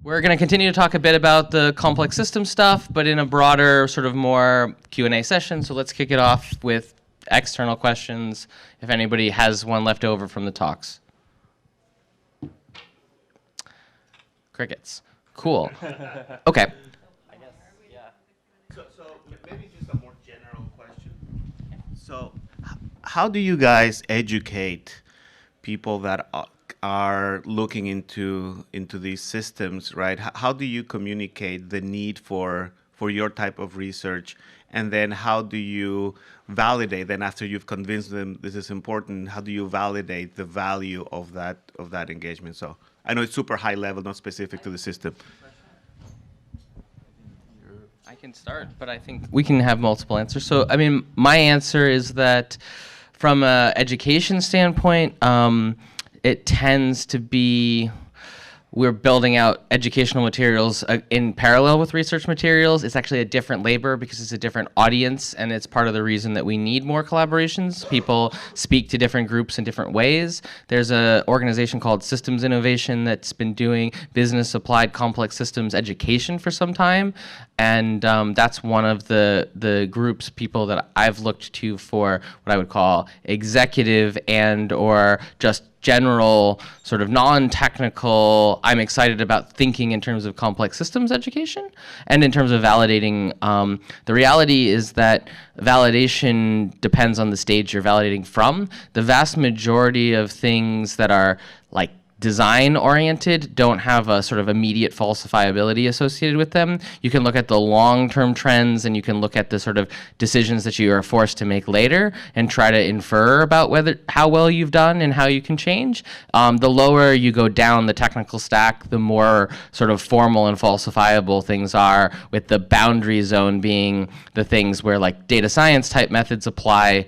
We're going to continue to talk a bit about the complex system stuff, but in a broader, sort of more Q&A session. So let's kick it off with external questions, if anybody has one left over from the talks. Crickets. Cool. Okay. I guess, yeah. So maybe just a more general question. So how do you guys educate people that are looking into these systems, right? How do you communicate the need for your type of research, and then how do you validate? Then after you've convinced them this is important, how do you validate the value of that engagement? So I know it's super high level, not specific to the system. I can start, but I think we can have multiple answers. So I mean, my answer is that from an education standpoint, it tends to be we're building out educational materials in parallel with research materials. It's actually a different labor because it's a different audience, and it's part of the reason that we need more collaborations. People speak to different groups in different ways. There's an organization called Systems Innovation that's been doing business applied complex systems education for some time, and that's one of the groups, people that I've looked to for what I would call executive and or just general sort of non-technical, I'm excited about thinking in terms of complex systems education and in terms of validating. The reality is that validation depends on the stage you're validating from. The vast majority of things that are like design oriented don't have a sort of immediate falsifiability associated with them. You can look at the long-term trends and you can look at the sort of decisions that you are forced to make later and try to infer about how well you've done and how you can change. The lower you go down the technical stack, the more sort of formal and falsifiable things are, with the boundary zone being the things where like data science type methods apply.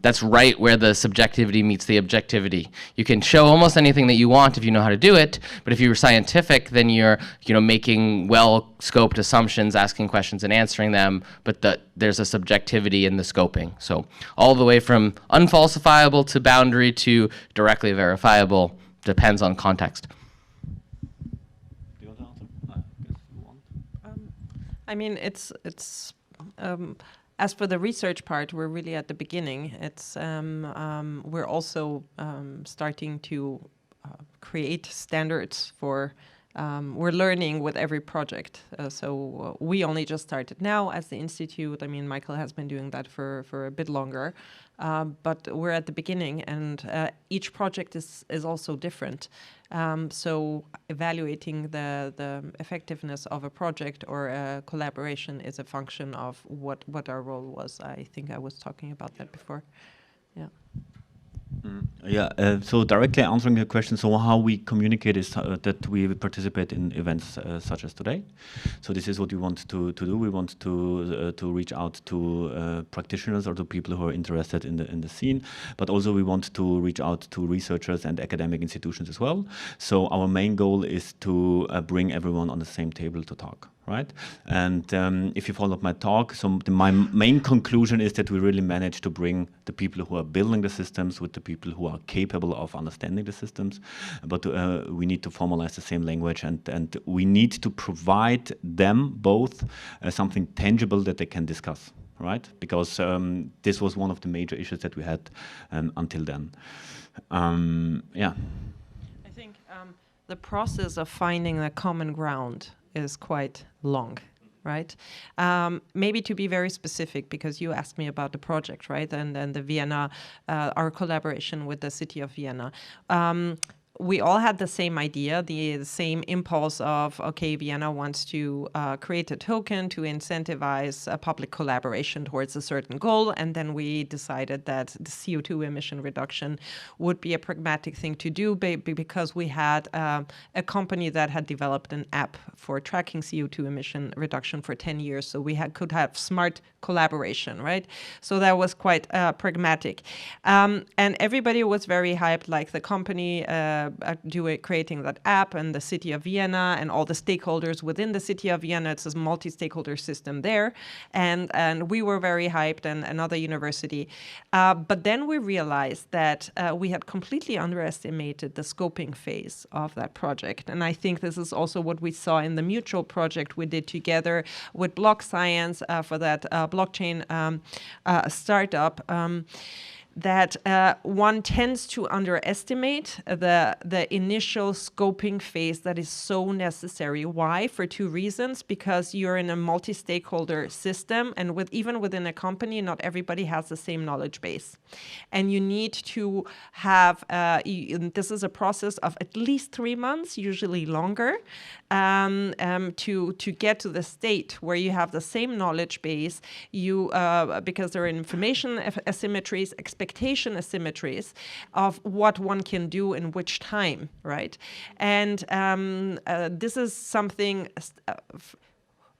That's right where the subjectivity meets the objectivity. You can show almost anything that you want if you know how to do it, but if you're scientific, then you're making well-scoped assumptions, asking questions and answering them, but there's a subjectivity in the scoping. So all the way from unfalsifiable to boundary to directly verifiable depends on context. Do you want to answer? I guess you want. I mean, it's as for the research part, we're really at the beginning. It's we're also starting to create standards for. We're learning with every project. So we only just started now as the institute. I mean, Michael has been doing that for a bit longer, but we're at the beginning, and each project is also different. So evaluating the effectiveness of a project or a collaboration is a function of what our role was. I think I was talking about that before. Yeah. So directly answering your question, so how we communicate is that we participate in events such as today. So this is what we want to do. We want to reach out to practitioners or to people who are interested in the scene, but also we want to reach out to researchers and academic institutions as well. So our main goal is to bring everyone on the same table to talk. Right, and if you followed my talk, so my main conclusion is that we really managed to bring the people who are building the systems with the people who are capable of understanding the systems, but we need to formalize the same language, and we need to provide them both something tangible that they can discuss, right? Because this was one of the major issues that we had until then. Yeah. I think the process of finding a common ground is quite long, right? Maybe to be very specific, because you asked me about the project, right? And then the Vienna, our collaboration with the city of Vienna. We all had the same idea, the same impulse of, okay, Vienna wants to create a token to incentivize a public collaboration towards a certain goal. And then we decided that the CO2 emission reduction would be a pragmatic thing to do because we had a company that had developed an app for tracking CO2 emission reduction for 10 years. So we could have smart collaboration, right? So that was quite pragmatic. And everybody was very hyped, like the company creating that app, and the city of Vienna and all the stakeholders within the city of Vienna. It's a multi-stakeholder system there, and we were very hyped, and another university. But then we realized that we had completely underestimated the scoping phase of that project, and I think this is also what we saw in the mutual project we did together with Block Science for that blockchain startup. That one tends to underestimate the initial scoping phase that is so necessary. Why? For two reasons. Because you're in a multi-stakeholder system, and even within a company, not everybody has the same knowledge base. And you need to have, this is a process of at least 3 months, usually longer, to get to the state where you have the same knowledge base, because there are information asymmetries, expectation asymmetries of what one can do in which time, right? And this is something.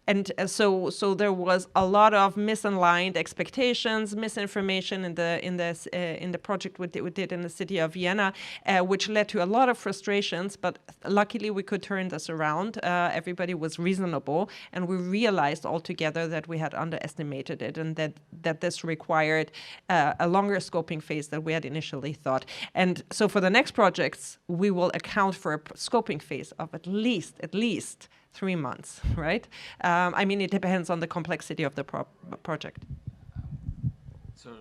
And so there was a lot of misaligned expectations, misinformation in the project we did in the city of Vienna, which led to a lot of frustrations. But luckily, we could turn this around. Everybody was reasonable, and we realized altogether that we had underestimated it, and that this required a longer scoping phase than we had initially thought. And so for the next projects, we will account for a scoping phase of at least 3 months, right? I mean, it depends on the complexity of the project. So,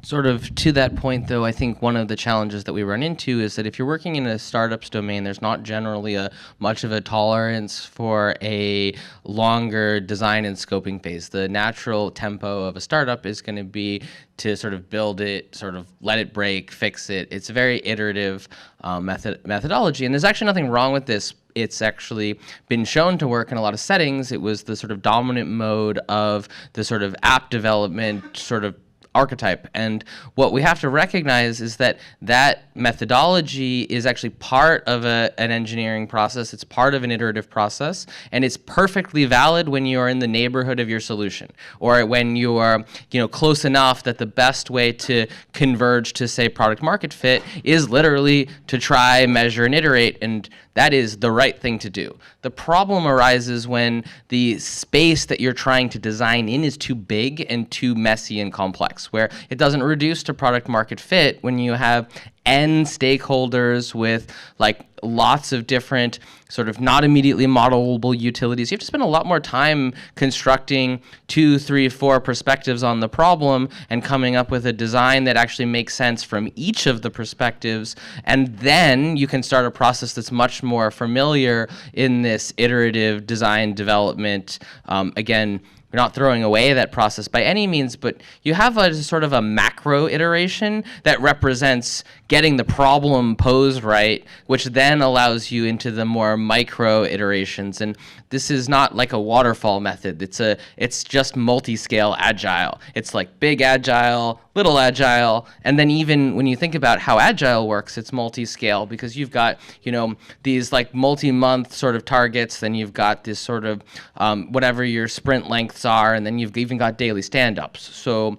sort of to that point, though, I think one of the challenges that we run into is that if you're working in a startups domain, there's not generally much of a tolerance for a longer design and scoping phase. The natural tempo of a startup is going to be to sort of build it, sort of let it break, fix it. It's a very iterative methodology, and there's actually nothing wrong with this. It's actually been shown to work in a lot of settings. It was the sort of dominant mode of the sort of app development sort of archetype. And what we have to recognize is that that methodology is actually part of an engineering process. It's part of an iterative process, and it's perfectly valid when you are in the neighborhood of your solution, or when you are, close enough that the best way to converge to, say, product market fit is literally to try, measure, and iterate, and that is the right thing to do. The problem arises when the space that you're trying to design in is too big and too messy and complex, where it doesn't reduce to product market fit when you have N stakeholders with lots of different sort of not immediately modelable utilities. You have to spend a lot more time constructing 2, 3, 4 perspectives on the problem and coming up with a design that actually makes sense from each of the perspectives. And then you can start a process that's much more familiar in this iterative design development. Again, we're not throwing away that process by any means, but you have a sort of a macro iteration that represents getting the problem posed right, which then allows you into the more micro iterations. And this is not like a waterfall method. It's just multi-scale agile. It's like big agile, little agile, and then even when you think about how agile works, it's multi-scale because you've got, these multi-month sort of targets, then you've got this sort of whatever your sprint lengths are, and then you've even got daily stand-ups. So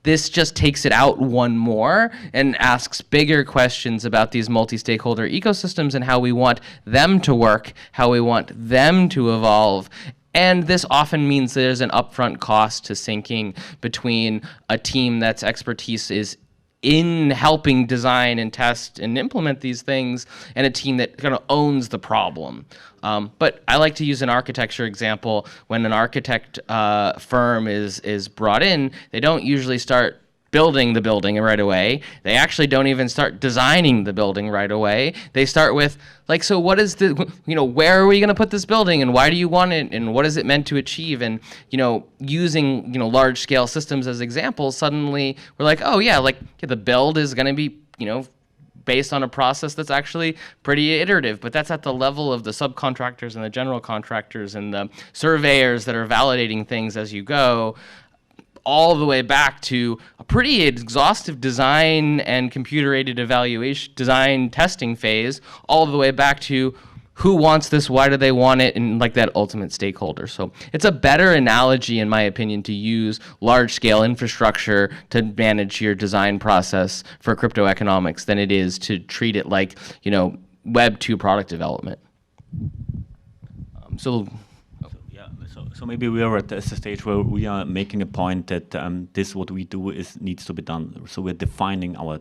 this just takes it out one more and asks bigger questions about these multi-stakeholder ecosystems and how we want them to work, how we want them to evolve. And this often means there's an upfront cost to syncing between a team that's expertise is in helping design and test and implement these things and a team that kind of owns the problem. But I like to use an architecture example. When an architect firm is brought in, they don't usually start building the building right away. They actually don't even start designing the building right away. They start with, so what is where are we going to put this building, and why do you want it, and what is it meant to achieve? And, using, large scale systems as examples, suddenly we're like, oh yeah, the build is going to be, based on a process that's actually pretty iterative, but that's at the level of the subcontractors and the general contractors and the surveyors that are validating things as you go, all the way back to a pretty exhaustive design and computer-aided evaluation, design testing phase, all the way back to who wants this, why do they want it, and like that ultimate stakeholder. So it's a better analogy, in my opinion, to use large-scale infrastructure to manage your design process for crypto economics than it is to treat it like, Web 2 product development. So maybe we are at a stage where we are making a point that this what we do needs to be done. So we're defining our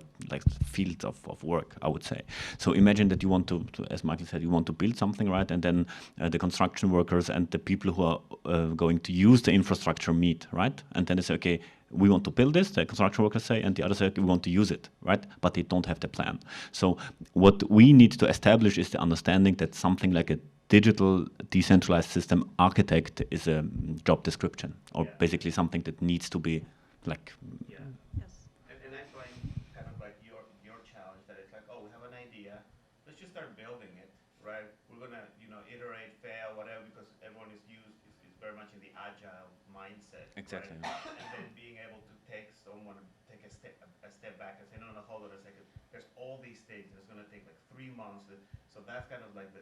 field of work, I would say. So imagine that you want to, as Michael said, you want to build something, right? And then the construction workers and the people who are going to use the infrastructure meet, right? And then they say, okay, we want to build this, the construction workers say, and the others say, we want to use it, right? But they don't have the plan. So what we need to establish is the understanding that something like a digital decentralized system architect is a job description, or basically something that needs to be like. Yeah. Yes. And that's like kind of like your challenge, that it's like, oh, we have an idea, let's just start building it, right? We're gonna iterate, fail, whatever, because everyone is very much in the agile mindset. Exactly. Right? And then being able to take a step back and say, no, hold on a second. There's all these things. It's going to take like 3 months. So that's kind of like the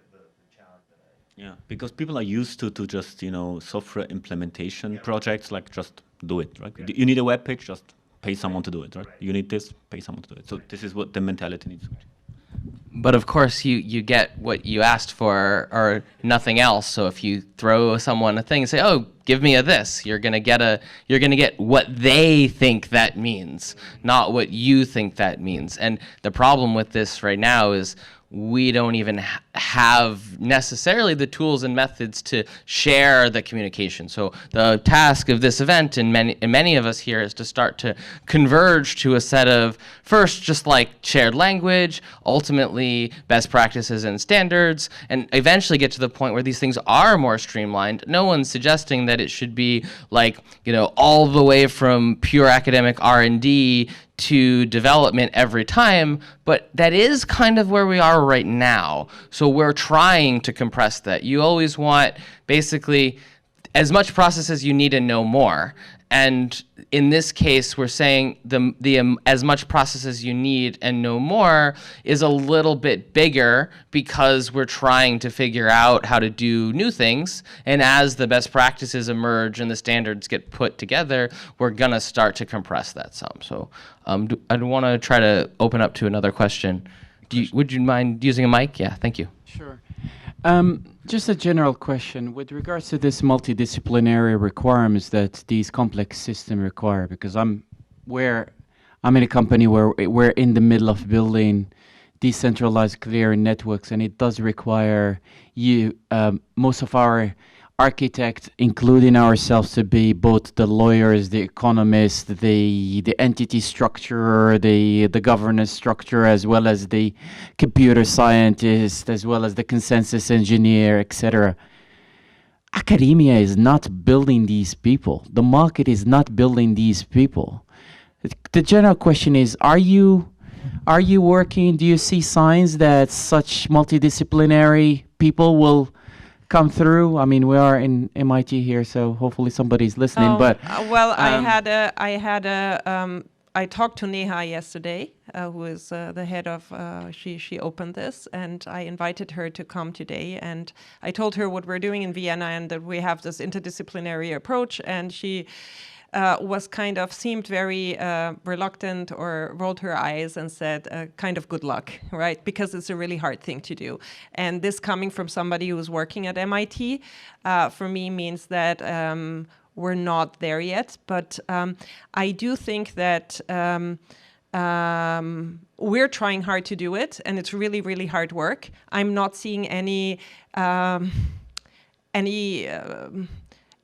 challenge that I. Yeah, because people are used to just software implementation projects, like just do it, right? Yeah. You need a web page, just pay someone to do it, right? You need this, pay someone to do it. So this is what the mentality needs to be. But of course, you get what you asked for or nothing else. So if you throw someone a thing and say, "Oh, give me a this," you're gonna get what they think that means, not what you think that means. And the problem with this right now is we don't even have necessarily the tools and methods to share the communication. So the task of this event and many of us here is to start to converge to a set of, first, just like shared language, ultimately best practices and standards, and eventually get to the point where these things are more streamlined. No one's suggesting that it should be like, all the way from pure academic R&D to development every time, but that is kind of where we are right now. So we're trying to compress that. You always want basically as much process as you need and no more. And in this case, we're saying the as much process as you need and no more is a little bit bigger because we're trying to figure out how to do new things. And as the best practices emerge and the standards get put together, we're going to start to compress that some. So I want to try to open up to another question. Would you mind using a mic? Yeah, thank you. Sure. Just a general question with regards to this multidisciplinary requirements that these complex systems require, because I'm in a company where we're in the middle of building decentralized clearing networks, and it does require most of our architects, including ourselves, to be both the lawyers, the economists, the entity structure, the governance structure, as well as the computer scientist, as well as the consensus engineer, etc. Academia is not building these people. The market is not building these people. The general question is, are you working? Do you see signs that such multidisciplinary people will come through? I mean, we are in MIT here, so hopefully somebody's listening. I talked to Neha yesterday, who is the head of. She opened this, and I invited her to come today. And I told her what we're doing in Vienna and that we have this interdisciplinary approach. And she seemed very reluctant or rolled her eyes and said, kind of good luck, right? Because it's a really hard thing to do. And this coming from somebody who's working at MIT, for me means that we're not there yet. But I do think that we're trying hard to do it, and it's really, really hard work. I'm not seeing any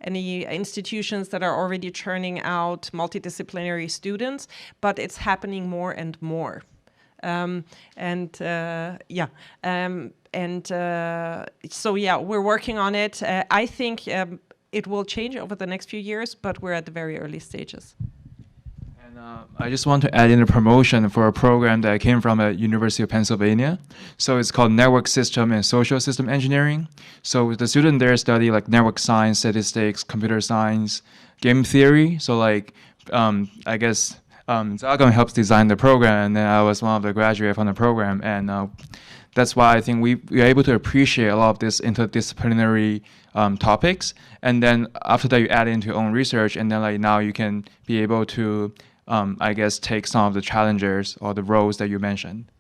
institutions that are already churning out multidisciplinary students, but it's happening more and more. We're working on it. I think it will change over the next few years, but we're at the very early stages. And I just want to add in a promotion for a program that came from at University of Pennsylvania. So it's called Network System and Social System Engineering. So the student there study like network science, statistics, computer science, game theory. So I guess Zargham helps design the program, and then I was one of the graduates from the program. And That's why I think we are able to appreciate a lot of this interdisciplinary topics. And then after that, you add into your own research, and then like now you can be able to, I guess, take some of the challengers or the roles that you mentioned.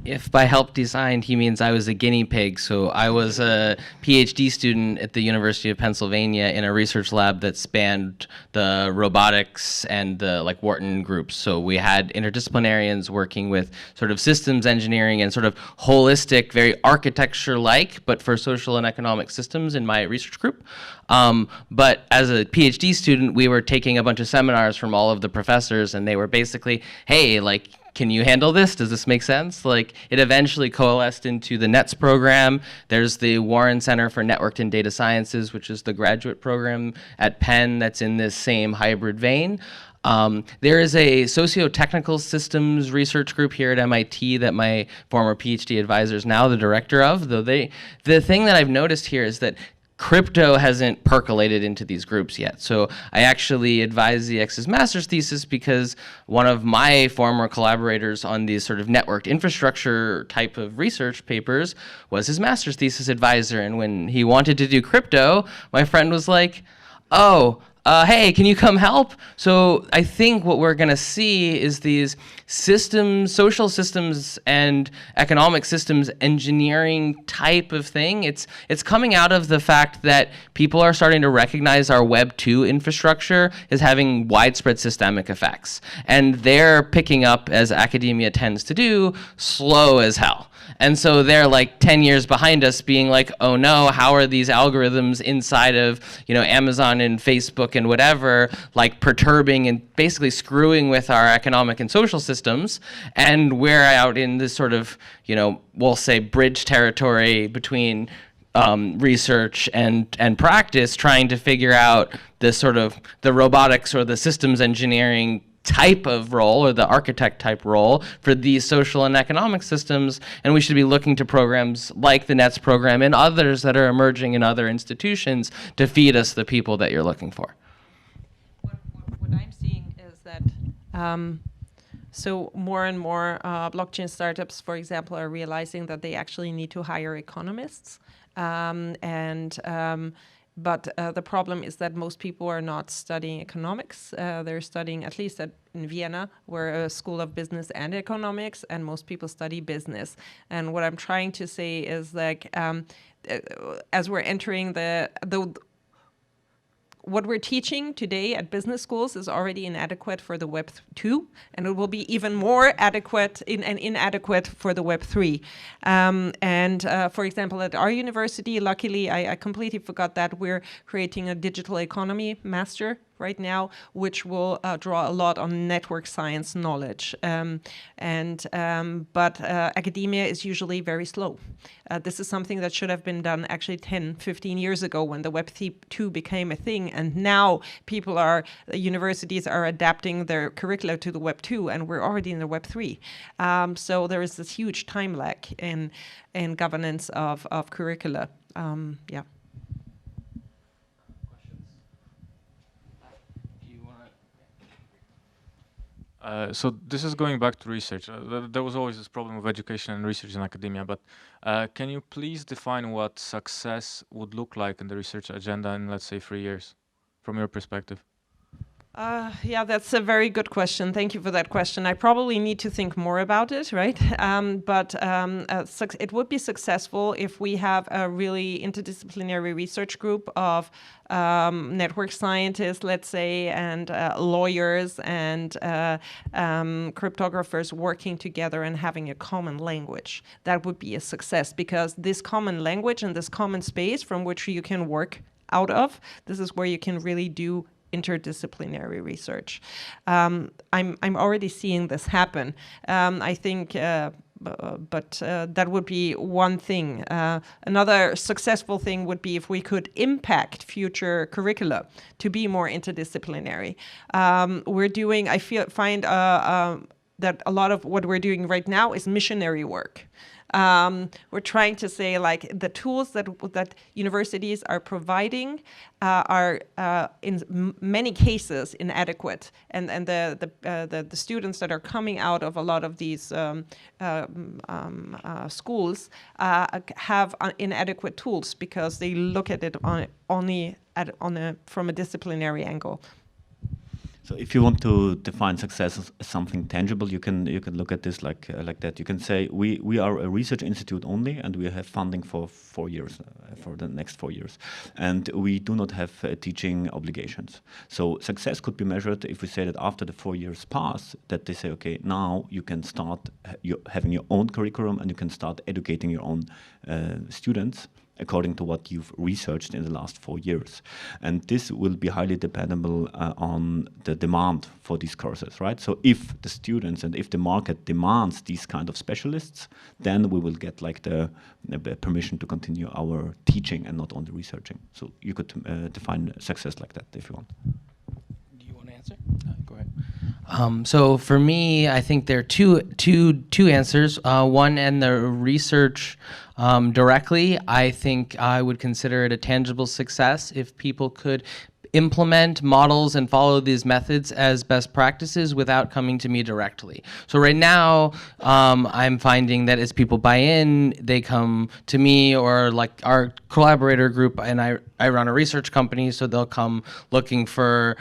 If by help designed, he means I was a guinea pig. So I was a PhD student at the University of Pennsylvania in a research lab that spanned the robotics and the like Wharton groups. So we had interdisciplinarians working with sort of systems engineering and sort of holistic, very architecture-like, but for social and economic systems in my research group. But as a PhD student, we were taking a bunch of seminars from all of the professors, and they were basically, hey, like, can you handle this? Does this make sense? Like, it eventually coalesced into the NETS program. There's the Warren Center for Networked and Data Sciences, which is the graduate program at Penn that's in this same hybrid vein. There is a socio-technical systems research group here at MIT that my former PhD advisor is now the director of. Though the thing that I've noticed here is that crypto hasn't percolated into these groups yet. So I actually advised ZX's master's thesis because one of my former collaborators on these sort of networked infrastructure type of research papers was his master's thesis advisor. And when he wanted to do crypto, my friend was like, oh, hey, can you come help? So I think what we're going to see is these systems, social systems and economic systems engineering type of thing. It's coming out of the fact that people are starting to recognize our Web 2 infrastructure is having widespread systemic effects. And they're picking up, as academia tends to do, slow as hell. And so they're like 10 years behind us being like, oh no, how are these algorithms inside of, Amazon and Facebook and whatever, like perturbing and basically screwing with our economic and social systems. And we're out in this sort of, we'll say bridge territory between research and practice, trying to figure out the sort of the robotics or the systems engineering type of role or the architect type role for these social and economic systems, and we should be looking to programs like the NETS program and others that are emerging in other institutions to feed us the people that you're looking for. What I'm seeing is that so more and more blockchain startups, for example, are realizing that they actually need to hire economists, but the problem is that most people are not studying economics. They're studying, at least in Vienna, we're a school of business and economics, and most people study business. And what I'm trying to say is like, as we're entering what we're teaching today at business schools is already inadequate for the Web 2, and it will be even more inadequate for the Web 3. For example, at our university, luckily, I completely forgot that we're creating a digital economy master right now, which will draw a lot on network science knowledge. But academia is usually very slow. This is something that should have been done actually 10, 15 years ago when the Web 2 became a thing. And now universities are adapting their curricula to the Web 2, and we're already in the Web 3. So there is this huge time lag in governance of curricula. Yeah. So this is going back to research. There was always this problem with education and research in academia, but can you please define what success would look like in the research agenda in, let's say, 3 years, from your perspective? Yeah, that's a very good question. Thank you for that question. I probably need to think more about it, right? But it would be successful if we have a really interdisciplinary research group of network scientists, let's say, and lawyers and cryptographers working together and having a common language. That would be a success, because this common language and this common space from which you can work out of, this is where you can really do interdisciplinary research. I'm already seeing this happen. I think, but that would be one thing. Another successful thing would be if we could impact future curricula to be more interdisciplinary. Find that a lot of what we're doing right now is missionary work. We're trying to say like the tools that universities are providing are in many cases inadequate, and the students that are coming out of a lot of these schools have inadequate tools because they look at it only from a disciplinary angle. So if you want to define success as something tangible, you can look at this like that. You can say we are a research institute only, and we have funding for 4 years, for the next 4 years, and we do not have teaching obligations. So success could be measured if we say that after the 4 years pass, that they say, okay, now you can start having your own curriculum and you can start educating your own students according to what you've researched in the last 4 years. And this will be highly dependable on the demand for these courses, right? So if the students and if the market demands these kind of specialists, then we will get like the permission to continue our teaching and not only researching. So you could define success like that if you want. Do you want to answer? Go ahead. So for me, I think there are two answers. One, and the research directly, I think I would consider it a tangible success if people could implement models and follow these methods as best practices without coming to me directly. So right now, I'm finding that as people buy in, they come to me, or like our collaborator group, and I run a research company, so they'll come looking for,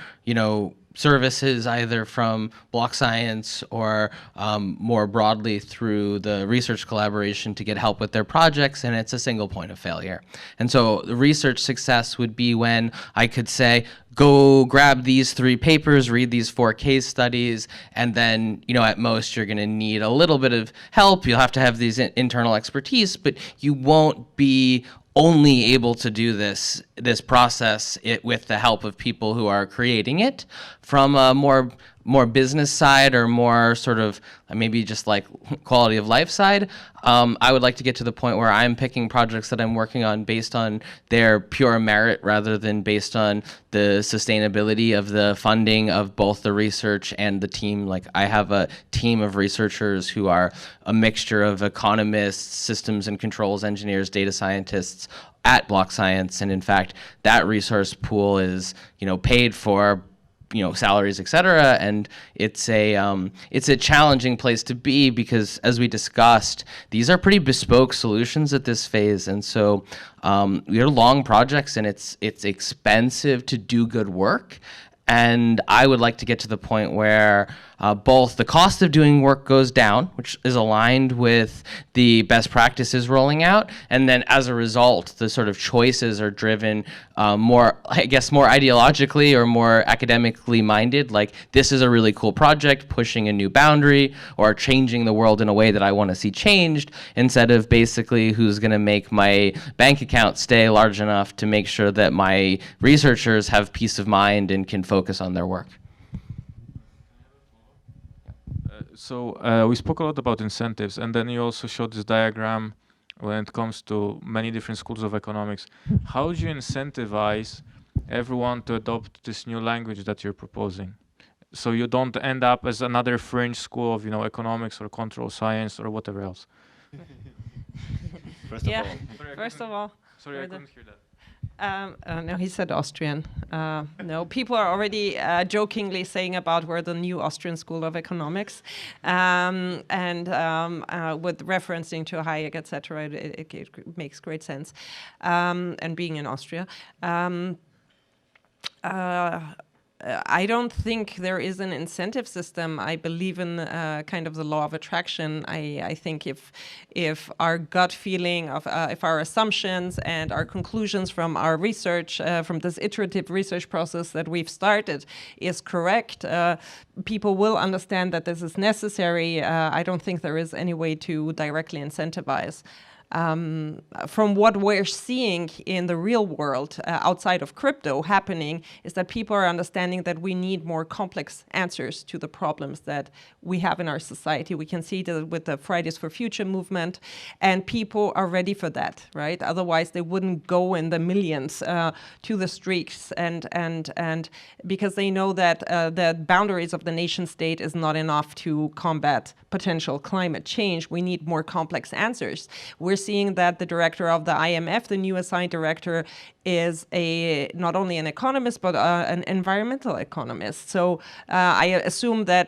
services either from block science or more broadly through the research collaboration to get help with their projects, and it's a single point of failure. And so the research success would be when I could say, go grab these 3 papers, read these 4 case studies, and then, at most you're going to need a little bit of help. You'll have to have these internal expertise, but you won't be only able to do this process with the help of people who are creating it. From a more business side, or more sort of maybe just like quality of life side, I would like to get to the point where I'm picking projects that I'm working on based on their pure merit rather than based on the sustainability of the funding of both the research and the team. Like, I have a team of researchers who are a mixture of economists, systems and controls engineers, data scientists at Block Science, and in fact that resource pool is paid for, salaries, et cetera, and it's a challenging place to be because, as we discussed, these are pretty bespoke solutions at this phase, and so we are long projects, and it's expensive to do good work. And I would like to get to the point where both the cost of doing work goes down, which is aligned with the best practices rolling out, and then as a result, the sort of choices are driven more ideologically or more academically minded. Like, this is a really cool project, pushing a new boundary or changing the world in a way that I want to see changed, instead of basically who's going to make my bank account stay large enough to make sure that my researchers have peace of mind and can focus on their work. So we spoke a lot about incentives, and then you also showed this diagram when it comes to many different schools of economics. How do you incentivize everyone to adopt this new language that you're proposing, so you don't end up as another fringe school of economics or control science or whatever else? First of all, sorry, I couldn't hear that. No, he said Austrian. No, people are already jokingly saying about we're the new Austrian School of Economics, and with referencing to Hayek, etc. It makes great sense. And being in Austria. I don't think there is an incentive system. I believe in kind of the law of attraction. I think if our gut feeling of if our assumptions and our conclusions from our research, from this iterative research process that we've started, is correct, people will understand that this is necessary. I don't think there is any way to directly incentivize. from what we're seeing in the real world outside of crypto happening is that people are understanding that we need more complex answers to the problems that we have in our society. We can see that with the Fridays for Future movement, and people are ready for that, right? Otherwise, they wouldn't go in the millions to the streets, and because they know that the boundaries of the nation state is not enough to combat potential climate change. We need more complex answers. We're seeing that the director of the IMF, the new assigned director, is not only an economist, but an environmental economist. So I assume that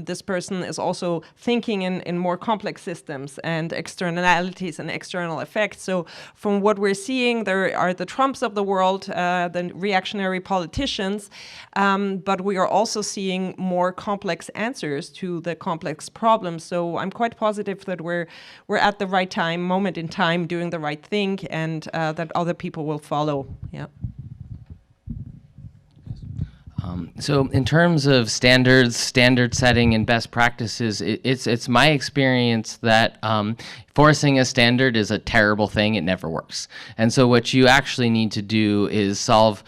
this person is also thinking in more complex systems and externalities and external effects. So from what we're seeing, there are the Trumps of the world, the reactionary politicians, but we are also seeing more complex answers to the complex problems. So I'm quite positive that we're at the right moment in time, doing the right thing, and that other people will follow. Yeah. So in terms of standards, standard setting, and best practices, it's my experience that forcing a standard is a terrible thing. It never works. And so what you actually need to do is solve,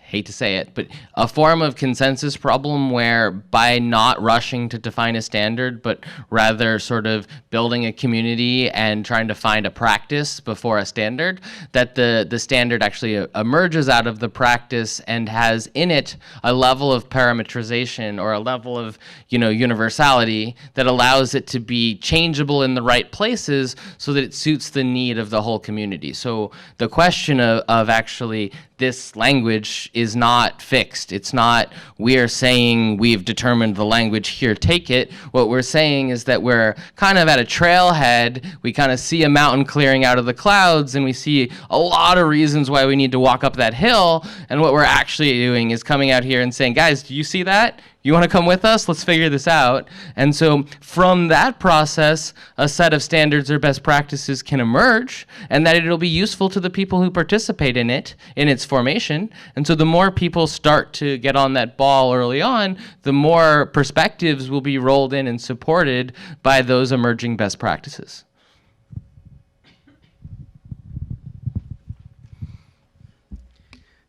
hate to say it, but a form of consensus problem where by not rushing to define a standard, but rather sort of building a community and trying to find a practice before a standard, that the standard actually emerges out of the practice and has in it a level of parametrization or a level of, universality that allows it to be changeable in the right places so that it suits the need of the whole community. So the question of actually this language is not fixed. It's not, we are saying we've determined the language, here, take it. What we're saying is that we're kind of at a trailhead. We kind of see a mountain clearing out of the clouds, and we see a lot of reasons why we need to walk up that hill. And what we're actually doing is coming out here and saying, guys, do you see that? You want to come with us? Let's figure this out. And so from that process, a set of standards or best practices can emerge, and that it'll be useful to the people who participate in it, in its formation. And so the more people start to get on that ball early on, the more perspectives will be rolled in and supported by those emerging best practices.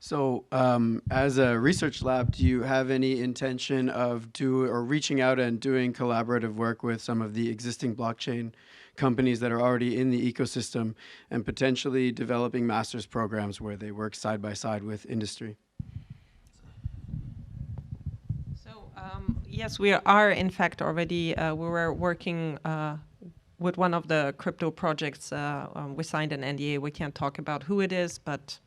So as a research lab, do you have any intention of reaching out and doing collaborative work with some of the existing blockchain companies that are already in the ecosystem and potentially developing master's programs where they work side by side with industry? So yes, we are in fact already, we were working with one of the crypto projects. We signed an NDA. We can't talk about who it is, but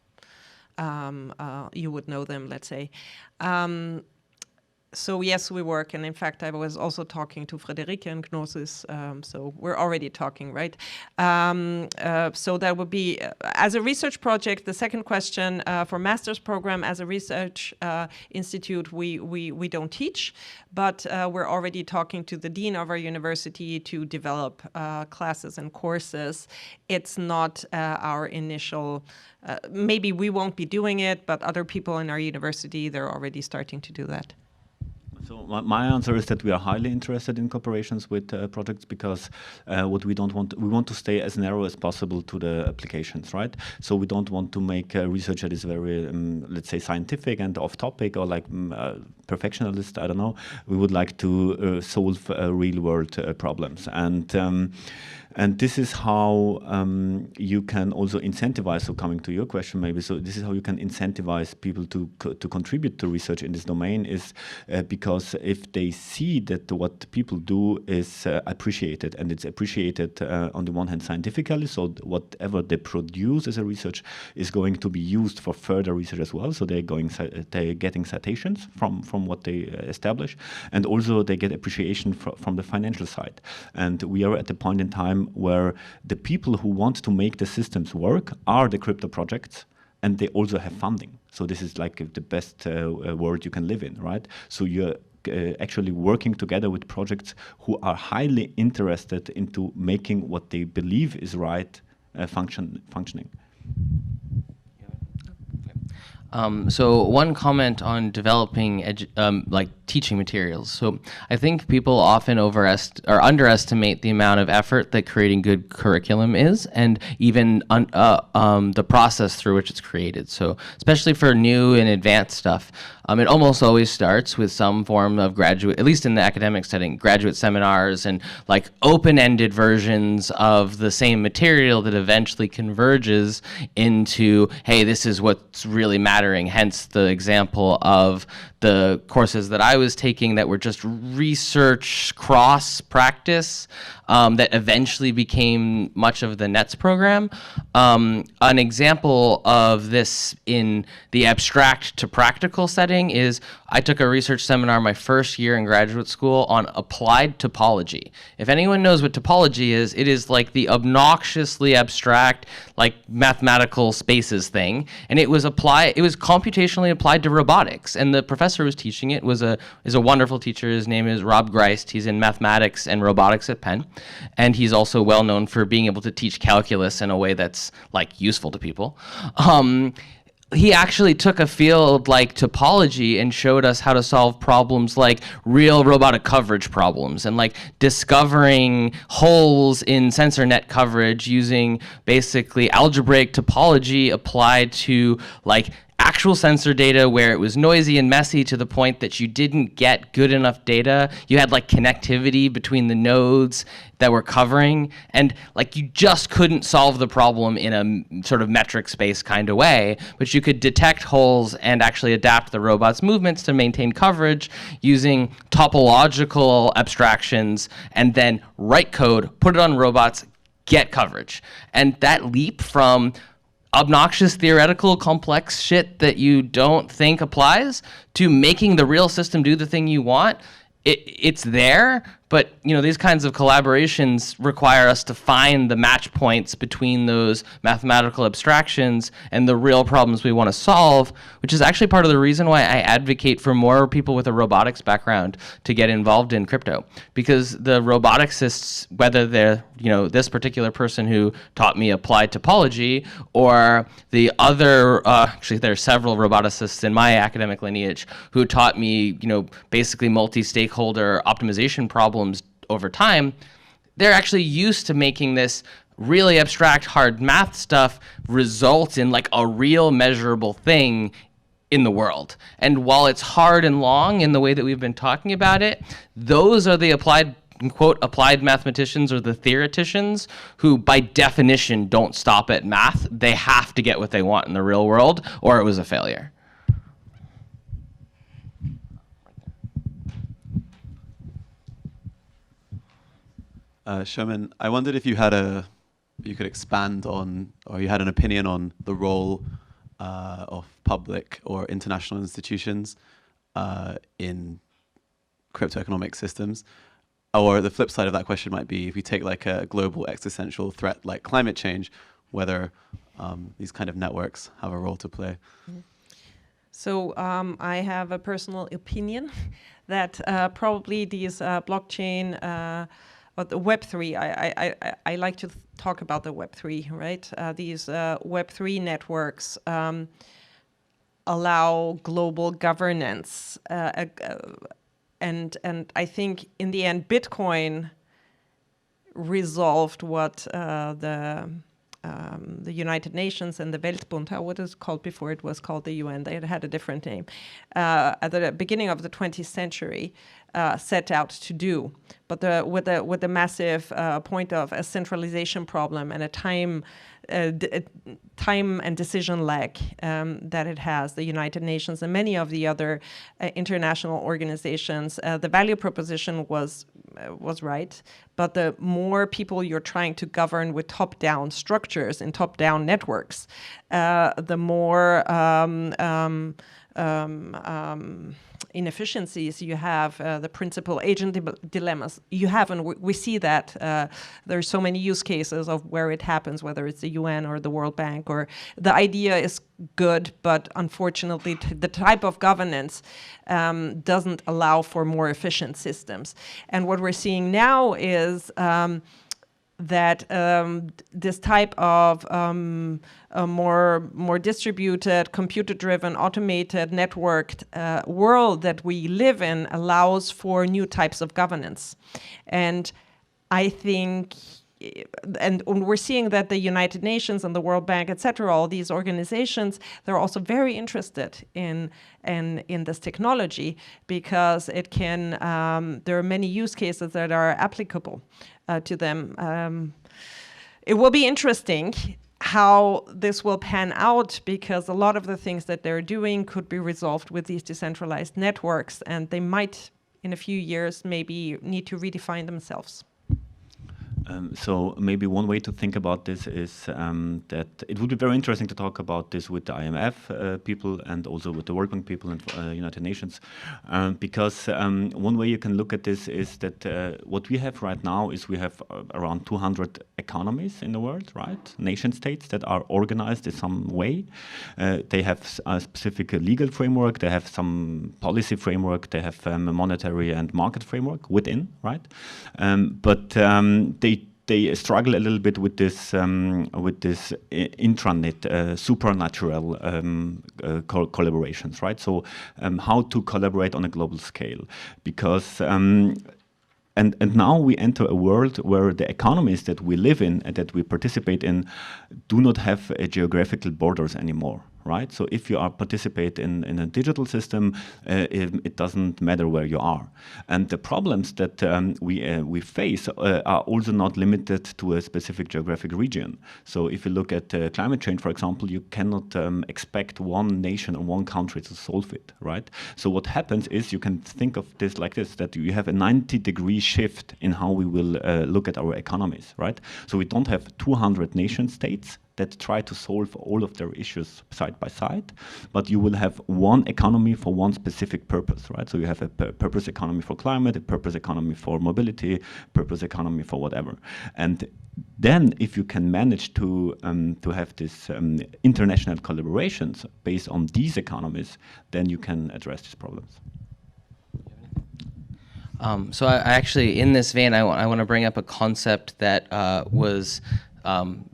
you would know them, let's say. So yes, we work, and in fact, I was also talking to Friederike and Gnosis, so we're already talking, right? So that would be, as a research project, the second question, for master's program, as a research institute, we don't teach, but we're already talking to the dean of our university to develop classes and courses. It's not our initial, maybe we won't be doing it, but other people in our university, they're already starting to do that. So my answer is that we are highly interested in cooperations with projects because what we don't want, we want to stay as narrow as possible to the applications, right? So we don't want to make research that is very, let's say, scientific and off-topic or like perfectionist. I don't know. We would like to solve real-world problems, and this is how you can also incentivize. So coming to your question, maybe. So this is how you can incentivize people to contribute to research in this domain. Is because if they see that what people do is appreciated, and it's appreciated on the one hand scientifically, so whatever they produce as a research is going to be used for further research as well. So they're getting citations from what they establish, and also they get appreciation from the financial side. And we are at the point in time where the people who want to make the systems work are the crypto projects, and they also have funding. So this is like the best world you can live in, right? So you're actually working together with projects who are highly interested into making what they believe is right functioning. So one comment on developing like teaching materials. So I think people often underestimate the amount of effort that creating good curriculum is, and even the process through which it's created. So especially for new and advanced stuff, it almost always starts with some form of graduate, at least in the academic setting, graduate seminars and like open-ended versions of the same material that eventually converges into, hey, this is what's really mattering. Hence the example of the courses that I was taking that were just research cross practice that eventually became much of the NETS program. An example of this in the abstract to practical setting is I took a research seminar my first year in graduate school on applied topology. If anyone knows what topology is, it is like the obnoxiously abstract, like mathematical spaces thing, and it was computationally applied to robotics. And the professor who was teaching it is a wonderful teacher. His name is Rob Greist. He's in mathematics and robotics at Penn, and he's also well known for being able to teach calculus in a way that's like useful to people. He actually took a field like topology and showed us how to solve problems like real robotic coverage problems and like discovering holes in sensor net coverage using basically algebraic topology applied to like actual sensor data where it was noisy and messy to the point that you didn't get good enough data. You had like connectivity between the nodes that were covering, and like you just couldn't solve the problem in a sort of metric space kind of way, but you could detect holes and actually adapt the robot's movements to maintain coverage using topological abstractions, and then write code, put it on robots, get coverage. And that leap from obnoxious theoretical complex shit that you don't think applies to making the real system do the thing you want, it's there, but these kinds of collaborations require us to find the match points between those mathematical abstractions and the real problems we want to solve, which is actually part of the reason why I advocate for more people with a robotics background to get involved in crypto. Because the roboticists, whether they're this particular person who taught me applied topology or the other, actually there are several roboticists in my academic lineage who taught me, basically multi-stakeholder optimization problems over time, they're actually used to making this really abstract hard math stuff result in like a real measurable thing in the world. And while it's hard and long in the way that we've been talking about it, those are the applied mathematicians or the theoreticians who by definition don't stop at math. They have to get what they want in the real world or it was a failure. Shermin, I wondered if you could expand on, or you had an opinion on the role of public or international institutions in cryptoeconomic systems. Or the flip side of that question might be, if you take like a global existential threat like climate change, whether these kind of networks have a role to play. So I have a personal opinion that probably these blockchain or the Web3, I like to talk about the Web3, right? These Web3 networks allow global governance. And I think in the end, Bitcoin resolved what the United Nations and the Weltbund, what is it called before it was called the UN? They had a different name. At the beginning of the 20th century, set out to do, but with the massive point of a centralization problem and a time and decision lag that it has, the United Nations and many of the other international organizations, the value proposition was right, but the more people you're trying to govern with top-down structures and top-down networks, the more inefficiencies you have, the principal agent dilemmas you have, and we see that there's so many use cases of where it happens, whether it's the UN or the World Bank, or the idea is good, but unfortunately the type of governance doesn't allow for more efficient systems. And what we're seeing now is that this type of a more distributed, computer-driven, automated, networked world that we live in allows for new types of governance. And I think, and we're seeing that the United Nations and the World Bank, et cetera, all these organizations, they're also very interested in this technology because it can, there are many use cases that are applicable to them. It will be interesting how this will pan out, because a lot of the things that they're doing could be resolved with these decentralized networks, and they might, in a few years, maybe need to redefine themselves. So maybe one way to think about this is that it would be very interesting to talk about this with the IMF people and also with the World Bank people and United Nations, because one way you can look at this is that what we have right now is we have around 200 economies in the world, right? Nation states that are organized in some way. They have a specific legal framework, they have some policy framework, they have a monetary and market framework within, right? But they struggle a little bit with this intranet, supernatural collaborations, right? So how to collaborate on a global scale, because and now we enter a world where the economies that we live in and that we participate in do not have geographical borders anymore. Right? So if you are participate in a digital system, it doesn't matter where you are. And the problems that we face are also not limited to a specific geographic region. So if you look at climate change, for example, you cannot expect one nation or one country to solve it, right? So what happens is, you can think of this like this, that you have a 90-degree shift in how we will look at our economies, right? So we don't have 200 nation states that try to solve all of their issues side by side, but you will have one economy for one specific purpose, right? So you have a purpose economy for climate, a purpose economy for mobility, purpose economy for whatever. And then if you can manage to have this international collaborations based on these economies, then you can address these problems. So I actually, in this vein, I want to bring up a concept that was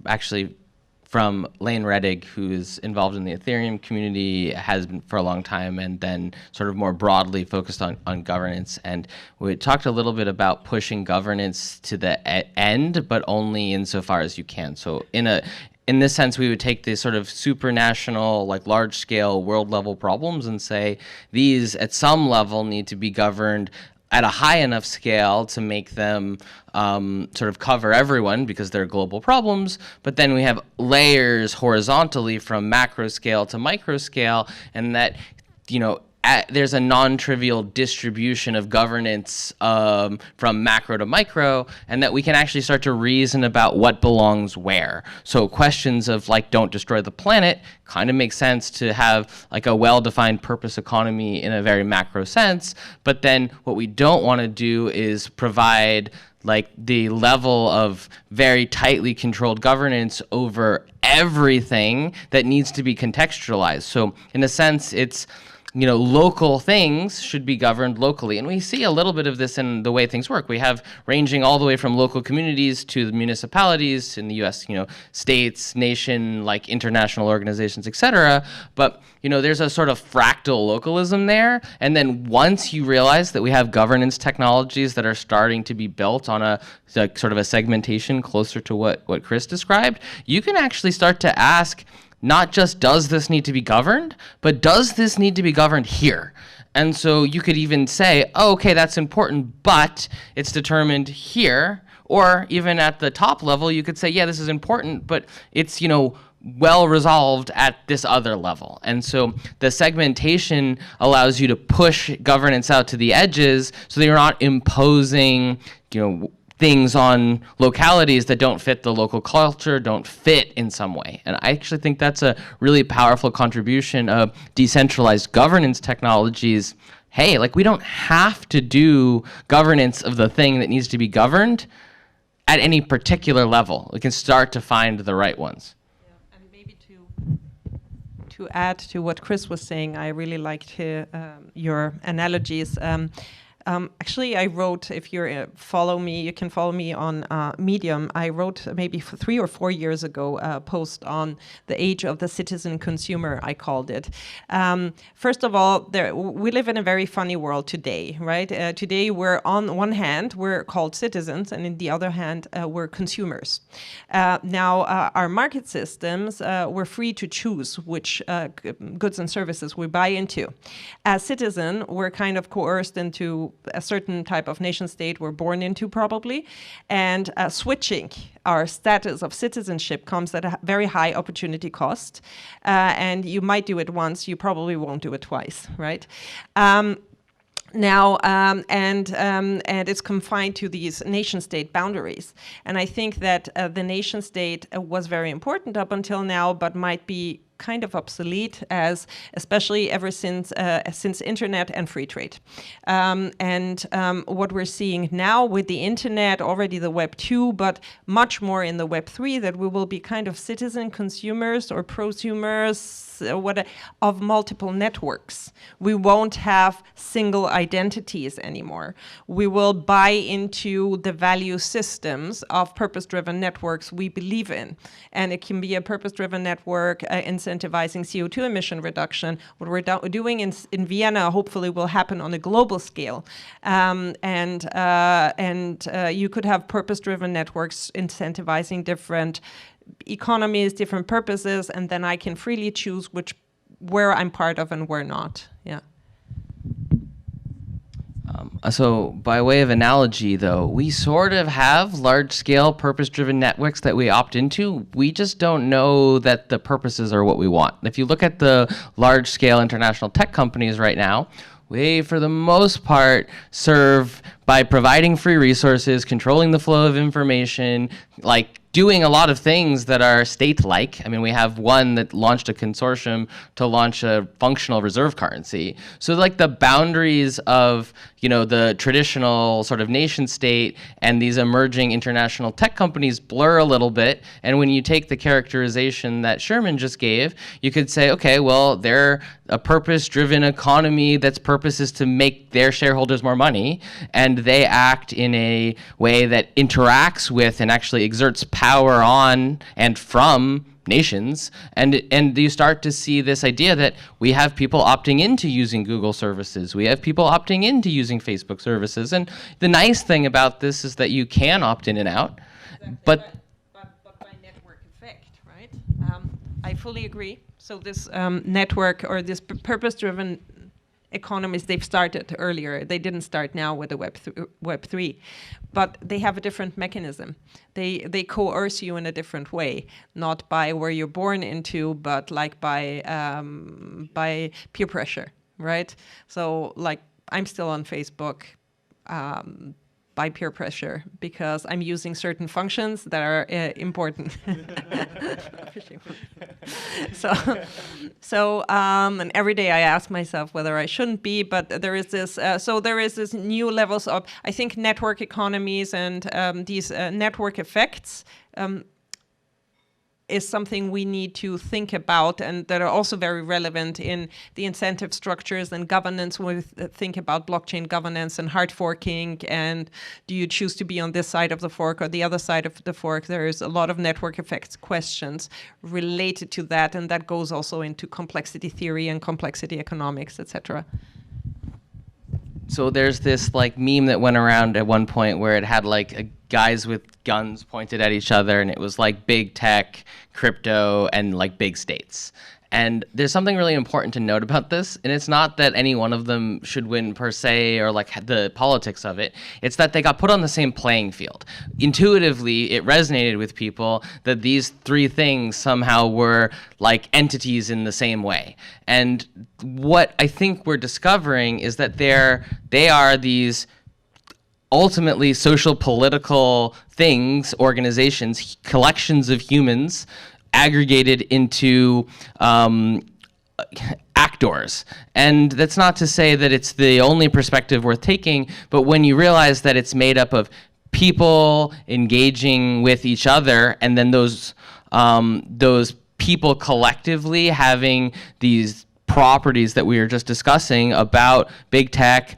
actually from Lane Reddig, who is involved in the Ethereum community, has been for a long time, and then sort of more broadly focused on governance. And we talked a little bit about pushing governance to the end, but only insofar as you can. So in this sense, we would take these sort of supranational, like large-scale, world-level problems and say these, at some level, need to be governed at a high enough scale to make them sort of cover everyone because they're global problems. But then we have layers horizontally from macro scale to micro scale, and that, you know, there's a non-trivial distribution of governance from macro to micro, and that we can actually start to reason about what belongs where. So questions of like, don't destroy the planet kind of makes sense to have like a well-defined purpose economy in a very macro sense. But then what we don't want to do is provide like the level of very tightly controlled governance over everything that needs to be contextualized. So in a sense, it's, you know, local things should be governed locally. And we see a little bit of this in the way things work. We have ranging all the way from local communities to the municipalities in the US, you know, states, nation, like international organizations, etc. But, you know, there's a sort of fractal localism there. And then once you realize that we have governance technologies that are starting to be built on a sort of a segmentation closer to what Chris described, you can actually start to ask, not just does this need to be governed, but does this need to be governed here? And so you could even say, oh, okay, that's important, but it's determined here. Or even at the top level, you could say, yeah, this is important, but it's, you know, well resolved at this other level. And so the segmentation allows you to push governance out to the edges so that you're not imposing, you know, things on localities that don't fit the local culture, don't fit in some way. And I actually think that's a really powerful contribution of decentralized governance technologies. Hey, like we don't have to do governance of the thing that needs to be governed at any particular level. We can start to find the right ones. Yeah, and maybe to add to what Chris was saying, I really liked your analogies. Actually, I wrote, if you follow me, you can follow me on Medium. I wrote maybe 3 or 4 years ago a post on the age of the citizen consumer, I called it. First of all, we live in a very funny world today, right? Today, we're on one hand, we're called citizens, and in the other hand, we're consumers. Now, our market systems, we're free to choose which goods and services we buy into. As citizen, we're kind of coerced into a certain type of nation state we're born into, probably, and switching our status of citizenship comes at a very high opportunity cost, and you might do it once, you probably won't do it twice, right? Now, and it's confined to these nation-state boundaries. And I think that the nation-state was very important up until now, but might be kind of obsolete, as especially ever since internet and free trade. What we're seeing now with the internet, already the Web 2, but much more in the Web 3, that we will be kind of citizen consumers or prosumers of multiple networks. We won't have single identities anymore. We will buy into the value systems of purpose-driven networks we believe in. And it can be a purpose-driven network incentivizing CO2 emission reduction. What we're doing in Vienna hopefully will happen on a global scale. You could have purpose-driven networks incentivizing different economies, different purposes, and then I can freely choose where I'm part of and where not. Yeah. So by way of analogy, though, we sort of have large-scale purpose-driven networks that we opt into. We just don't know that the purposes are what we want. If you look at the large-scale international tech companies right now, we, for the most part, serve by providing free resources, controlling the flow of information, like doing a lot of things that are state-like. I mean, we have one that launched a consortium to launch a functional reserve currency. So like the boundaries of, the traditional sort of nation state and these emerging international tech companies blur a little bit. And when you take the characterization that Shermin just gave, you could say, okay, well, they're a purpose-driven economy that's purpose is to make their shareholders more money, and they act in a way that interacts with and actually exerts power on and from nations, and you start to see this idea that we have people opting into using Google services, we have people opting into using Facebook services, and the nice thing about this is that you can opt in and out, but by network effect, right? I fully agree. So this network or this purpose-driven economies, they've started earlier. They didn't start now with the Web 3, but they have a different mechanism. They coerce you in a different way, not by where you're born into, but like by peer pressure, right? So like I'm still on Facebook by peer pressure because I'm using certain functions that are important. And every day I ask myself whether I shouldn't be, but there is this. There is this new levels of, I think, network economies and these network effects. Is something we need to think about, and that are also very relevant in the incentive structures and governance. We think about blockchain governance and hard forking, and do you choose to be on this side of the fork or the other side of the fork? There is a lot of network effects questions related to that, and that goes also into complexity theory and complexity economics, etc. So there's this like meme that went around at one point where it had like guys with guns pointed at each other, and it was like big tech, crypto, and like big states. And there's something really important to note about this, and it's not that any one of them should win per se or like the politics of it. It's that they got put on the same playing field. Intuitively, it resonated with people that these three things somehow were like entities in the same way. And what I think we're discovering is that they are these ultimately social political things, organizations, collections of humans aggregated into actors. And that's not to say that it's the only perspective worth taking, but when you realize that it's made up of people engaging with each other, and then those people collectively having these properties that we were just discussing about big tech,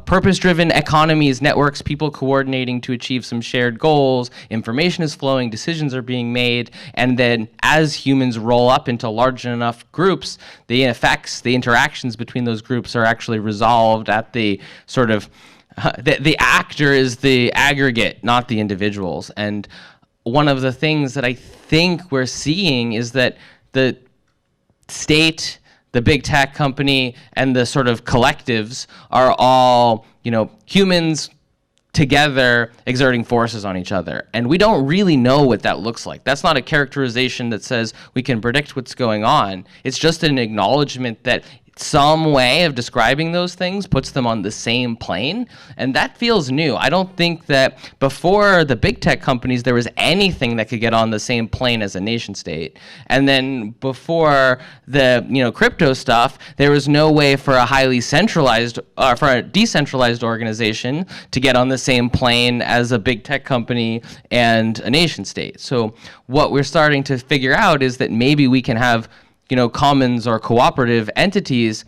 purpose-driven economies, networks, people coordinating to achieve some shared goals, information is flowing, decisions are being made, and then as humans roll up into large enough groups, the effects, the interactions between those groups are actually resolved at the sort of, the actor is the aggregate, not the individuals. And one of the things that I think we're seeing is that the state, the big tech company, and the sort of collectives are all, humans together exerting forces on each other. And we don't really know what that looks like. That's not a characterization that says we can predict what's going on. It's just an acknowledgement that some way of describing those things puts them on the same plane, and that feels new. I don't think that before the big tech companies there was anything that could get on the same plane as a nation state, and then before the crypto stuff, there was no way for a highly centralized for a decentralized organization to get on the same plane as a big tech company and a nation state. So what we're starting to figure out is that maybe we can have commons or cooperative entities,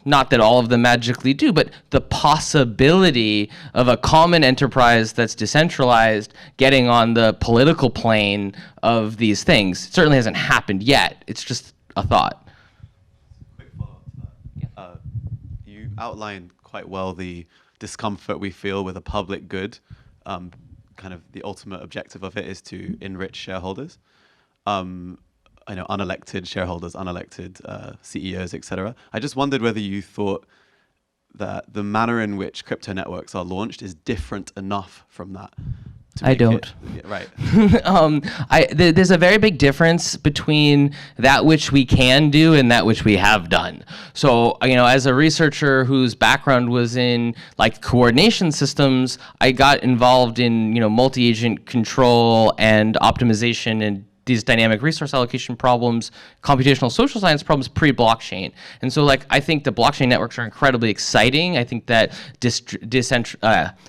not that all of them magically do, but the possibility of a common enterprise that's decentralized getting on the political plane of these things certainly hasn't happened yet. It's just a thought. Quick follow-up to that. You outlined quite well the discomfort we feel with a public good. Kind of the ultimate objective of it is to enrich shareholders. I know unelected shareholders, unelected CEOs, etc. I just wondered whether you thought that the manner in which crypto networks are launched is different enough from that. I don't. Right. There's a very big difference between that which we can do and that which we have done. So, as a researcher whose background was in coordination systems, I got involved in, multi-agent control and optimization and these dynamic resource allocation problems, computational social science problems pre-blockchain. And so I think the blockchain networks are incredibly exciting. I think that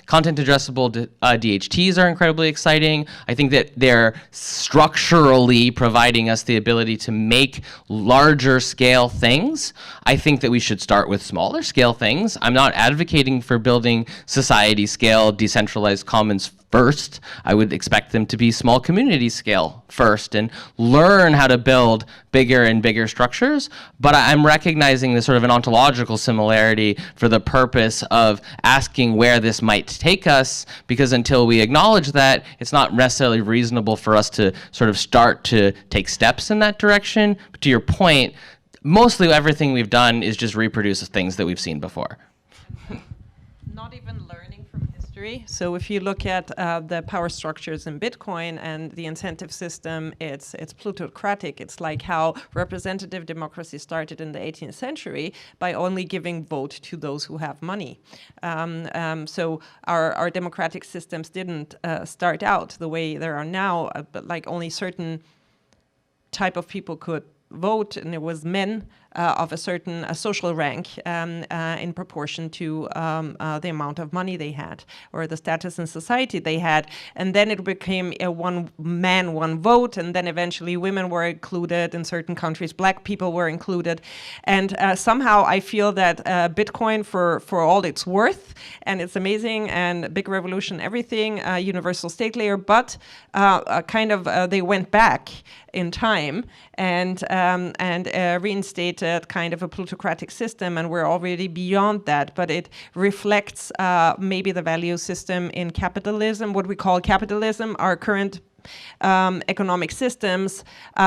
content addressable DHTs are incredibly exciting. I think that they're structurally providing us the ability to make larger scale things. I think that we should start with smaller scale things. I'm not advocating for building society scale decentralized commons first. I would expect them to be small community scale first and learn how to build bigger and bigger structures. But I'm recognizing this sort of an ontological similarity for the purpose of asking where this might take us, because until we acknowledge that, it's not necessarily reasonable for us to sort of start to take steps in that direction. But to your point, mostly everything we've done is just reproduce things that we've seen before. Not even learning from history. So if you look at the power structures in Bitcoin and the incentive system, it's plutocratic. It's like how representative democracy started in the 18th century by only giving vote to those who have money. So our democratic systems didn't start out the way there are now, but only certain type of people could vote, and it was men of a certain social rank in proportion to the amount of money they had or the status in society they had. And then it became a one man, one vote, and then eventually women were included in certain countries, black people were included. And somehow I feel that Bitcoin, for all its worth, and it's amazing and big revolution, everything, universal stake layer, but they went back in time and reinstated kind of a plutocratic system, and we're already beyond that. But it reflects maybe the value system in capitalism, what we call capitalism. Our current economic systems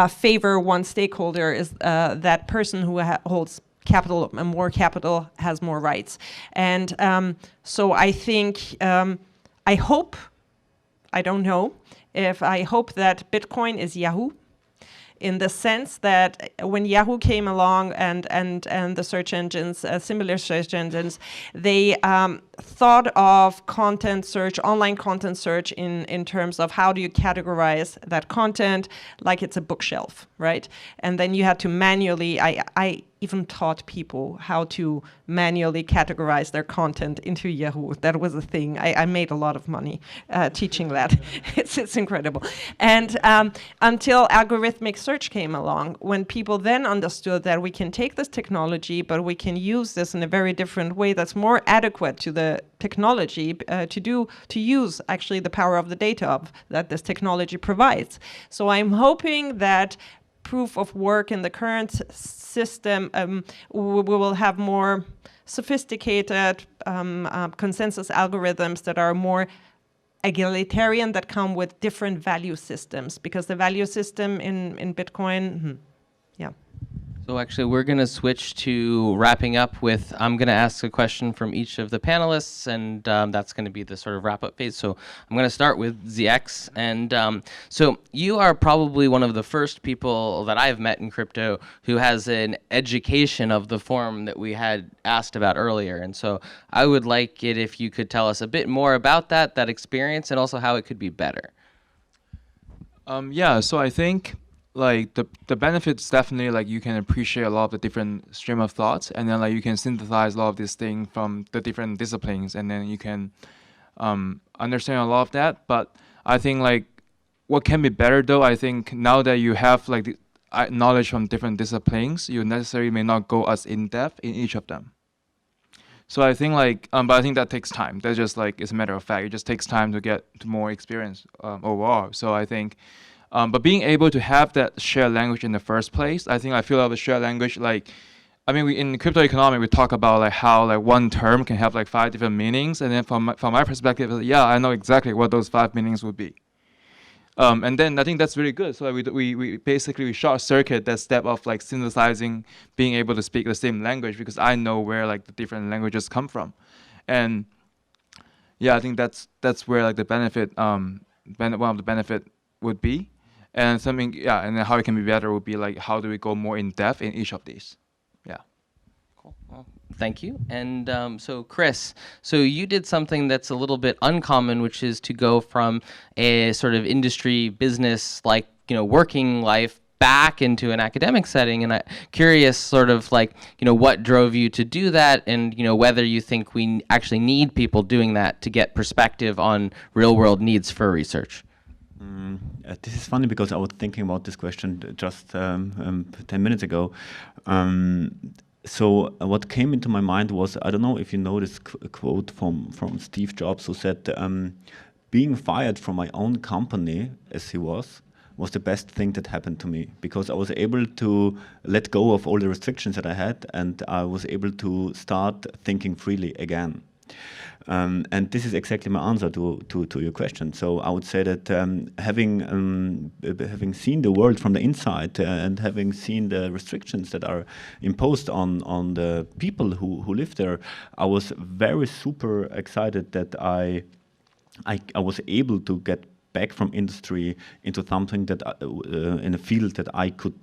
favor one stakeholder, is that person who holds capital, and more capital has more rights. And so I think, I hope, I don't know, I hope that Bitcoin is Yahoo, in the sense that when Yahoo came along and the search engines, similar search engines, they thought of content search, online content search in terms of how do you categorize that content like it's a bookshelf, right? And then you had to manually, I even taught people how to manually categorize their content into Yahoo. That was a thing. I made a lot of money teaching that. It's incredible. And until algorithmic search came along, when people then understood that we can take this technology, but we can use this in a very different way that's more adequate to the technology to use actually the power of the data that this technology provides. So I'm hoping that proof of work in the current system, we will have more sophisticated consensus algorithms that are more egalitarian, that come with different value systems, because the value system in Bitcoin, yeah. So actually, we're going to switch to wrapping up with, I'm going to ask a question from each of the panelists, and that's going to be the sort of wrap-up phase. So I'm going to start with ZX. And so you are probably one of the first people that I've met in crypto who has an education of the form that we had asked about earlier. And so I would like it if you could tell us a bit more about that experience, and also how it could be better. Yeah, so I think like the benefits definitely, like you can appreciate a lot of the different stream of thoughts, and then like you can synthesize a lot of these things from the different disciplines, and then you can understand a lot of that. But I think like what can be better though, I think now that you have like the knowledge from different disciplines, you necessarily may not go as in depth in each of them. So I think like, but I think that takes time. That's just like, it's a matter of fact. It just takes time to get to more experience overall. So I think, but being able to have that shared language in the first place, I feel like the shared language, like, I mean, in Cryptoeconomic, we talk about like how like one term can have like 5 different meanings. And then from my perspective, yeah, I know exactly what those 5 meanings would be. And then I think that's really good. So we basically short circuit that step of like synthesizing, being able to speak the same language, because I know where like the different languages come from. And yeah, I think that's where like the benefit, one of the benefit would be. And something, yeah, and then how it can be better would be like, how do we go more in depth in each of these? Yeah. Cool. Well, thank you. And so Chris, so you did something that's a little bit uncommon, which is to go from a sort of industry business, like, you know, working life back into an academic setting. And I'm curious sort of like, you know, what drove you to do that, and, you know, whether you think we actually need people doing that to get perspective on real world needs for research. This is funny because I was thinking about this question just 10 minutes ago. So what came into my mind was, I don't know if you know this quote from Steve Jobs, who said, being fired from my own company, as he was the best thing that happened to me, because I was able to let go of all the restrictions that I had, and I was able to start thinking freely again. And this is exactly my answer to your question. So I would say that having seen the world from the inside and having seen the restrictions that are imposed on the people who live there, I was very super excited that I was able to get back from industry into something that in a field that I could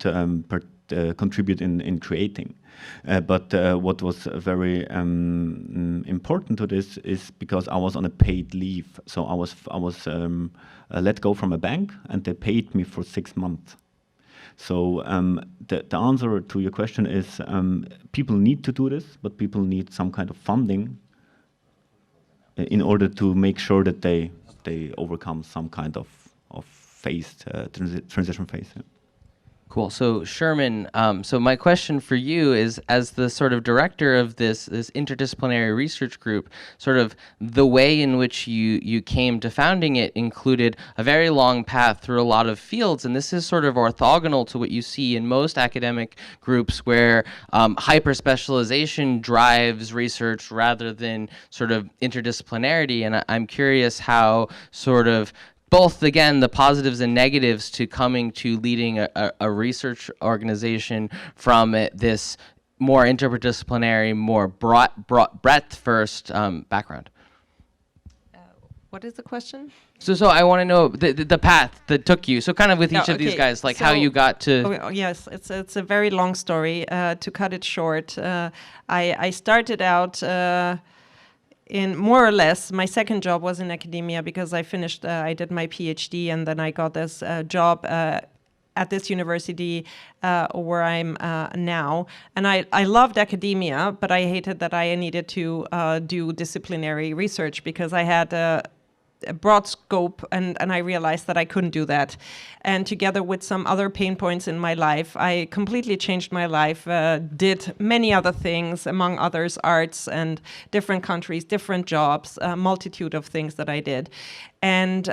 contribute in creating. But what was very important to this is because I was on a paid leave. So I was let go from a bank, and they paid me for 6 months. So the answer to your question is, people need to do this, but people need some kind of funding in order to make sure that they overcome some kind of phase, transition phase. Cool. So Shermin, so my question for you is, as the sort of director of this interdisciplinary research group, sort of the way in which you came to founding it included a very long path through a lot of fields, and this is sort of orthogonal to what you see in most academic groups, where hyper-specialization drives research rather than sort of interdisciplinarity. And I'm curious how sort of both, again, the positives and negatives to coming to leading a research organization from this more interdisciplinary, more breadth-first background. What is the question? So I want to know the path that took you. So kind of with each of these guys, like how you got to... Okay, yes, it's a very long story. To cut it short, I started out in more or less, my second job was in academia because I finished, I did my PhD, and then I got this job at this university where I'm now. And I loved academia, but I hated that I needed to do disciplinary research because I had a broad scope, and I realized that I couldn't do that. And together with some other pain points in my life, I completely changed my life, did many other things, among others arts and different countries, different jobs, a multitude of things that I did. And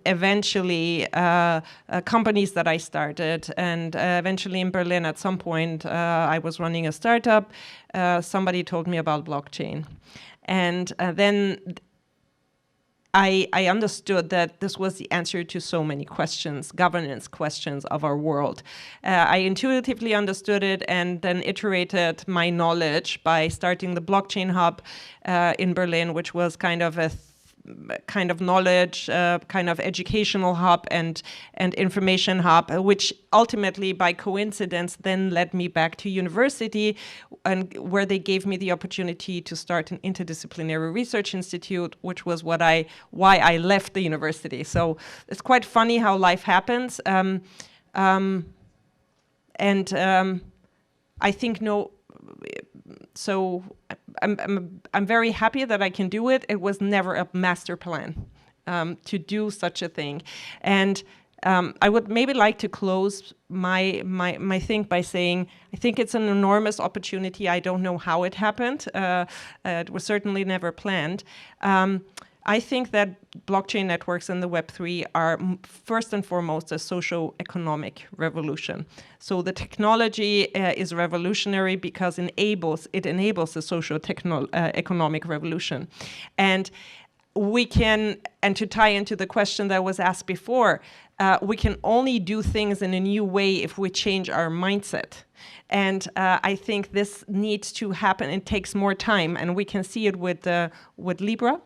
eventually companies that I started, and eventually in Berlin at some point I was running a startup. Somebody told me about blockchain. And then I understood that this was the answer to so many questions, governance questions of our world. I intuitively understood it and then iterated my knowledge by starting the blockchain hub in Berlin, which was kind of a kind of knowledge, kind of educational hub and information hub, which ultimately, by coincidence, then led me back to university, and where they gave me the opportunity to start an interdisciplinary research institute, which was why I left the university. So it's quite funny how life happens, I think so I'm very happy that I can do it. It was never a master plan to do such a thing. And I would maybe like to close my thing by saying I think it's an enormous opportunity. I don't know how it happened. It was certainly never planned. I think that blockchain networks and the Web3 are first and foremost a socio-economic revolution. So the technology is revolutionary because it enables a socio-economic revolution. And we can, and to tie into the question that was asked before, we can only do things in a new way if we change our mindset. And I think this needs to happen. It takes more time, and we can see it with Libra.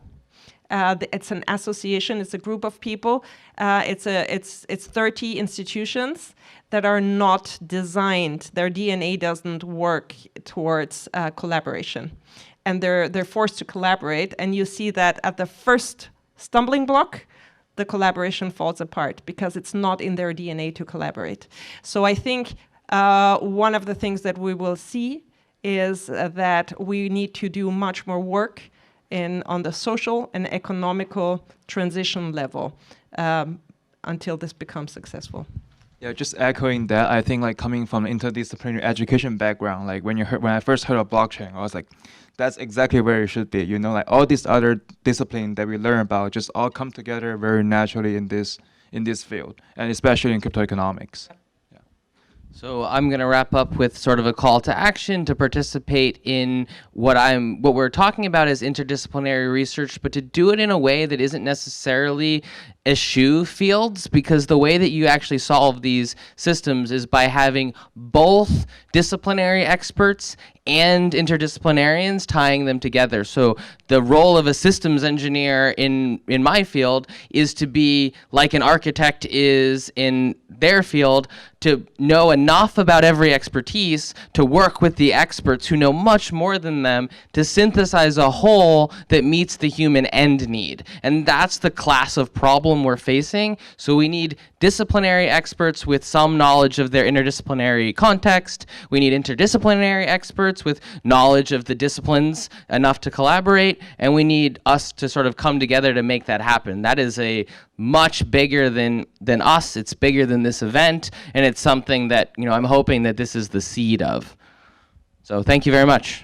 It's an association. It's a group of people. It's 30 institutions that are not designed. Their DNA doesn't work towards collaboration, and they're forced to collaborate. And you see that at the first stumbling block, the collaboration falls apart because it's not in their DNA to collaborate. So I think one of the things that we will see is that we need to do much more work on the social and economical transition level until this becomes successful. Yeah, just echoing that, I think like coming from an interdisciplinary education background, like when I first heard of blockchain, I was like, that's exactly where it should be. You know, like all these other disciplines that we learn about just all come together very naturally in this field, and especially in cryptoeconomics. So I'm going to wrap up with sort of a call to action to participate in what we're talking about is interdisciplinary research, but to do it in a way that isn't necessarily eschew fields, because the way that you actually solve these systems is by having both disciplinary experts and interdisciplinarians tying them together. So the role of a systems engineer in my field is to be like an architect is in their field, to know enough about every expertise to work with the experts who know much more than them to synthesize a whole that meets the human end need. And that's the class of problem we're facing. So we need disciplinary experts with some knowledge of their interdisciplinary context. We need interdisciplinary experts with knowledge of the disciplines enough to collaborate, and we need us to sort of come together to make that happen. That is a much bigger than us. It's bigger than this event, and it's something that, I'm hoping that this is the seed of. So thank you very much.